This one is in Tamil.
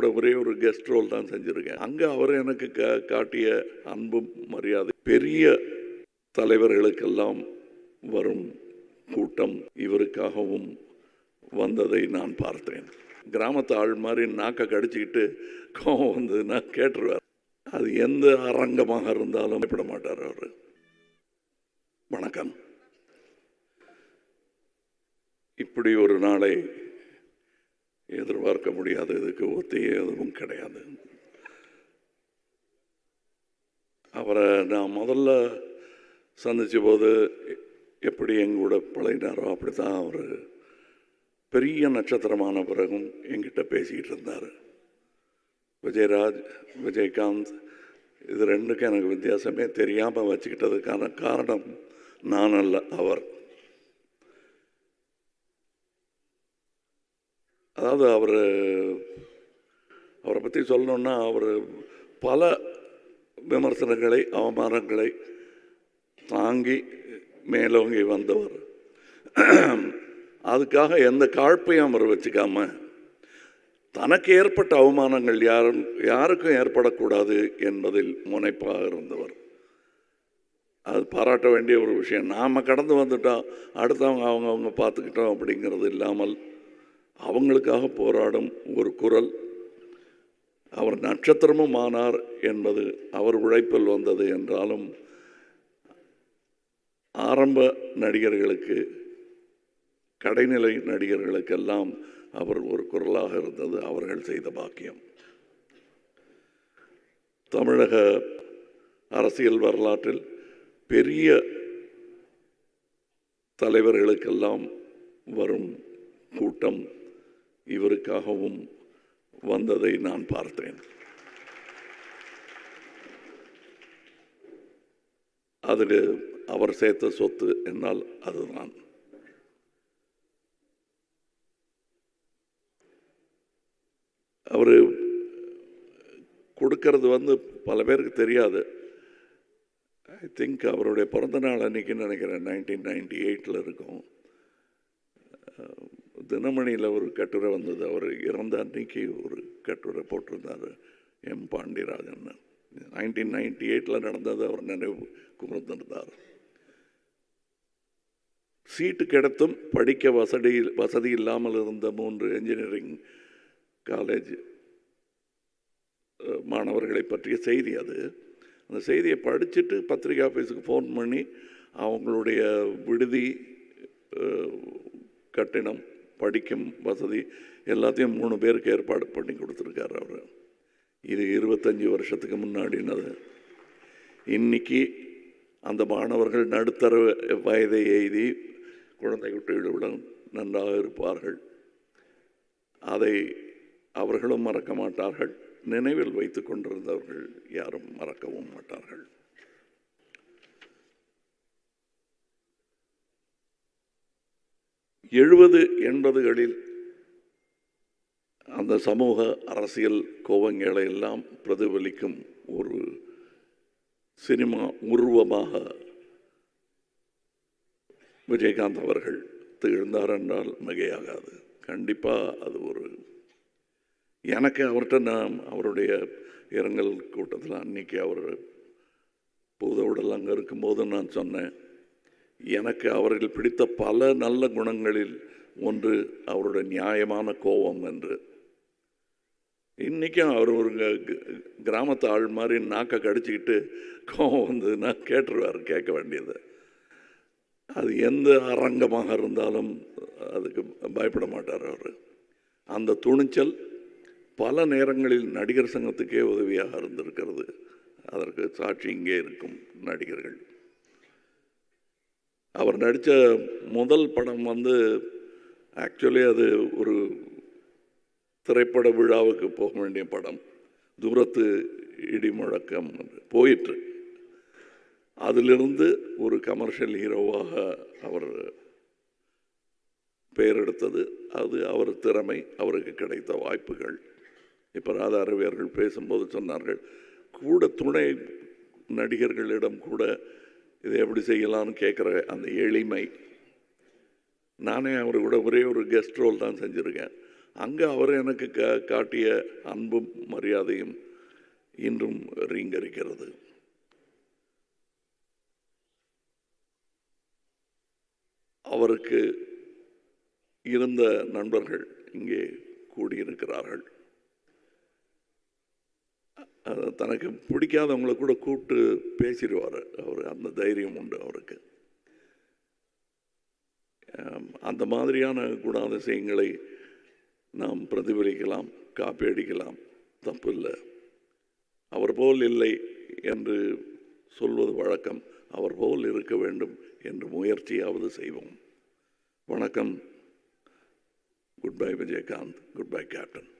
கூட ஒரே ஒரு கெஸ்ட் ரோல் தான் செஞ்சுருக்கேன். அங்கே அவர் எனக்கு காட்டிய அன்பும் மரியாதை, பெரிய தலைவர்களுக்கெல்லாம் வரும் கூட்டம் இவருக்காகவும் வந்ததை நான் பார்த்தேன். கிராமத்து ஆள் மாதிரி நாக்கை கடிச்சிக்கிட்டு கோவம் வந்ததுன்னா கேட்டுருவார். அது எந்த அரங்கமாக இருந்தாலும் பயப்பட மாட்டார் அவர். வணக்கம். இப்படி ஒரு நாளை எதிர்பார்க்க முடியாது. இதுக்கு ஒத்தியே எதுவும் கிடையாது. அவரை நான் முதல்ல சந்தித்த போது எப்படி எங்கூட பழகினாரோ அப்படி தான் அவர் பெரிய நட்சத்திரமான பிறகும் என்கிட்ட பேசிக்கிட்டு இருந்தார். விஜயராஜ், விஜயகாந்த், இது ரெண்டுக்கும் எனக்கு வித்தியாசமே தெரியாமல் வச்சுக்கிட்டதுக்கான காரணம் நான் அல்ல, அவர். அதாவது அவரை பற்றி சொல்லணுன்னா அவர் பல விமர்சனங்களை, அவமானங்களை தாங்கி மேலோங்கி வந்தவர். அதுக்காக எந்த காழ்ப்பையும் அவர் வச்சுக்காம தனக்கு ஏற்பட்ட அவமானங்கள் யாருக்கும் ஏற்படக்கூடாது என்பதில் முனைப்பாக இருந்தவர். அது பாராட்ட வேண்டிய ஒரு விஷயம். நாம் கடந்து வந்துட்டோம், அடுத்தவங்க அவங்க பார்த்துக்கிட்டோம் அப்படிங்கிறது இல்லாமல் அவங்களுக்காக போராடும் ஒரு குரல். அவர் நட்சத்திரமும் ஆனார் என்பது அவர் உழைப்பில் வந்தது என்றாலும் ஆரம்ப நடிகர்களுக்கு, கடைநிலை நடிகர்களுக்கெல்லாம் அவர் ஒரு குரலாக இருந்தது அவர்கள் செய்த பாக்கியம். தமிழக அரசியல் வரலாற்றில் பெரிய தலைவர்களுக்கெல்லாம் வரும் கூட்டம் இவருக்காகவும் வந்ததை நான் பார்த்தேன். அதில் அவர் சேர்த்த சொத்து என்னால் அதுதான். அவர் கொடுக்கறது பல பேருக்கு தெரியாது. ஐ திங்க் அவருடைய பிறந்த நாள் அன்றைக்கின்னு நினைக்கிறேன், 1998 இருக்கும். தினமணியில் ஒரு கட்டுரை வந்தது. அவர் இறந்த அன்னைக்கு ஒரு கட்டுரை போட்டிருந்தார் எம் பாண்டியராஜன். 1998 நடந்தது அவர் நினைவு கூர்ந்திருந்தார். சீட்டு கிடைத்தும் படிக்க வசதி இல்லாமல் இருந்த 3 என்ஜினியரிங் காலேஜ் மாணவர்களை பற்றிய செய்தி அது. அந்த செய்தியை படிச்சுட்டு பத்திரிகை ஆஃபீஸுக்கு ஃபோன் பண்ணி அவங்களுடைய விடுதி, கட்டிடம், படிக்கும் வசதி எல்லாத்தையும் 3 பேருக்கு ஏற்பாடு பண்ணி கொடுத்துருக்காரு அவர். இது 25 வருஷத்துக்கு முன்னாடினது. இன்னைக்கு அந்த மாணவர்கள் நடுத்தர வயதை எய்தி குழந்தை குட்டிகளுடன் நன்றாக இருப்பார்கள். அதை அவர்களும் மறக்க மாட்டார்கள். நினைவில் வைத்து கொண்டிருந்தவர்கள் யாரும் மறக்கவும் மாட்டார்கள். எழுபது 80களில் அந்த சமூக அரசியல் கோவங்களை எல்லாம் பிரதிபலிக்கும் ஒரு சினிமா உருவமாக விஜயகாந்த் அவர்கள் திகழ்ந்தார் என்றால் மிகையாகாது. கண்டிப்பாக அது ஒரு, எனக்கு அவர்கிட்ட நான் அவருடைய இரங்கல் கூட்டத்தில் அன்னைக்கு அவர் பூதவுடல் அங்கே இருக்கும்போது நான் சொன்னேன், எனக்கு அவர்கள் பிடித்த பல நல்ல குணங்களில் ஒன்று அவருடைய நியாயமான கோபம் என்று. இன்றைக்கும் அவர் ஒரு கிராமத்து ஆள் மாதிரி நாக்கை கடிச்சிக்கிட்டு கோபம் வந்ததுன்னா கேட்டுருவார், கேட்க வேண்டியது. அது எந்த அரங்கமாக இருந்தாலும் அதுக்கு பயப்பட மாட்டார் அவர். அந்த துணிச்சல் பல நேரங்களில் நடிகர் சங்கத்துக்கே உதவியாக இருந்திருக்கிறது. அதற்கு சாட்சி இங்கே இருக்கும் நடிகர்கள். அவர் நடித்த முதல் படம் ஆக்சுவலி அது ஒரு திரைப்பட விழாவுக்கு போக வேண்டிய படம். தூரத்து இடி முழக்கம் போயிற்று. அதிலிருந்து ஒரு கமர்ஷியல் ஹீரோவாக அவர் பெயர் எடுத்தது. அது அவர் திறமை, அவருக்கு கிடைத்த வாய்ப்புகள். இப்போ ராதா ரவியர்கள் பேசும்போது சொன்னார்கள், கூட துணை நடிகர்களிடம் கூட இதை எப்படி செய்யலாம்னு கேட்குற அந்த எளிமை. நானே அவர் கூட ஒரே ஒரு கெஸ்ட் ரோல் தான் செஞ்சுருக்கேன். அங்கே அவர் எனக்கு காட்டிய அன்பும் மரியாதையும் இன்றும் ரீங்கரிக்கிறது. அவருக்கு இருந்த நண்பர்கள் இங்கே கூடியிருக்கிறார்கள். தனக்கு பிடிக்காதவங்களை கூட கூப்பிட்டு பேசிடுவார். அவர் அந்த தைரியம் உண்டு அவருக்கு. அந்த மாதிரியான குணாதிசயங்களை நாம் பிரதிபலிக்கலாம், காப்பி அடிக்கலாம், தப்பு இல்லை. அவர் போல் இல்லை என்று சொல்வது வழக்கம். அவர் போல் இருக்க வேண்டும் என்று முயற்சியாவது செய்வோம். வணக்கம். Good bye Vijayakanth. Good bye captain.